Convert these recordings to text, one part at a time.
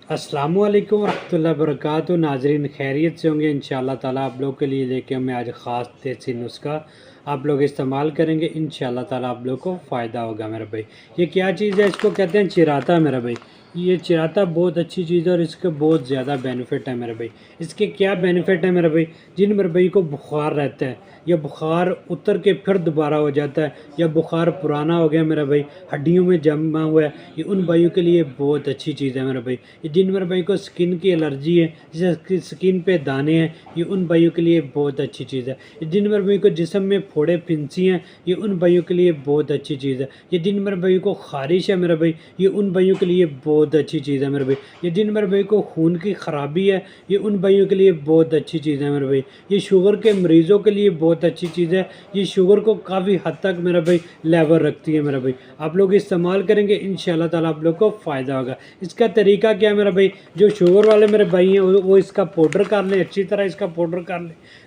अस्सलाम वालेकुम रहमतुल्लाहि वबरकातुहू। नाजरीन खैरियत से होंगे इंशाअल्लाह ताला। आप लोग के लिए लेके मैं आज ख़ास देसी नुस्खा आप लोग इस्तेमाल करेंगे, इंशाअल्लाह ताला आप लोग को फ़ायदा होगा मेरा भाई। ये क्या चीज़ है? इसको कहते हैं चिराता मेरा भाई। ये चिराता बहुत अच्छी चीज़ है और इसके बहुत ज़्यादा बेनिफिट है मेरे भाई। इसके क्या बेनिफिट है मेरे भाई? जिन मेरे भाई को बुखार रहता है या बुखार उतर के फिर दोबारा हो जाता है या बुखार पुराना हो गया मेरा भाई, हड्डियों में जमा हुआ है, ये उन भाइयों के लिए बहुत अच्छी चीज़ है मेरा भाई। ये जिन मेरे भाई को स्किन की एलर्जी है, जैसे स्किन पे दाने हैं, ये उन भाइयों के लिए बहुत अच्छी चीज़ है। ये जिन मेरे भाई को जिस्म में फोड़े फिंसी हैं, ये उन भाइयों के लिए बहुत अच्छी चीज़ है। ये जिन मेरे भाई को खारिश है मेरा भाई, ये उन भाइयों के लिए बहुत अच्छी चीज़ है मेरे भाई। ये जिन मेरे भाई को खून की ख़राबी है, ये उन भाइयों के लिए बहुत अच्छी चीज़ है मेरे भाई। ये शुगर के मरीज़ों के लिए बहुत अच्छी चीज़ है। ये शुगर को काफ़ी हद तक मेरा भाई लेवल रखती है मेरा भाई। आप लोग इस्तेमाल करेंगे इंशाल्लाह ताला आप लोग को फ़ायदा होगा। इसका तरीका क्या है मेरा भाई? जो शुगर वाले मेरे भाई हैं वो इसका पाउडर कर लें, अच्छी तरह इसका पाउडर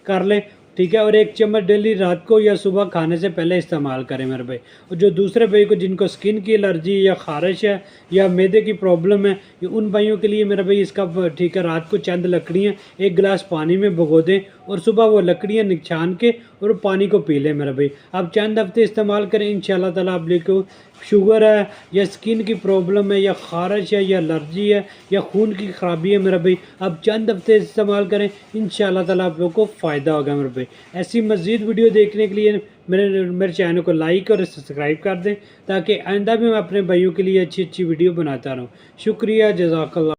कर लें, ठीक है। और 1 चम्मच डेली रात को या सुबह खाने से पहले इस्तेमाल करें मेरे भाई। और जो दूसरे भाई को जिनको स्किन की एलर्जी या खारिश है या मैदे की प्रॉब्लम है, ये उन भाइयों के लिए मेरा भाई इसका ठीक है, रात को चंद लकड़ियाँ 1 गिलास पानी में भिगो दें और सुबह वो लकड़ियाँ निछान के और पानी को पी लें मेरा भाई। आप चंद हफ्ते इस्तेमाल करें, इंशाल्लाह ताला आप को शुगर है या स्किन की प्रॉब्लम है या खारिश है या एलर्जी है या खून की ख़राबी है मेरा भाई, आप चंद हफ्ते इस्तेमाल करें, इंशाल्लाह ताला आप लोग को फ़ायदा होगा मेरे भाई। ऐसी मज़ीद वीडियो देखने के लिए मेरे चैनल को लाइक और सब्सक्राइब कर दें, ताकि आइंदा भी मैं अपने भाइयों के लिए अच्छी अच्छी वीडियो बनाता रहूँ। शुक्रिया, जज़ाकल्लाह।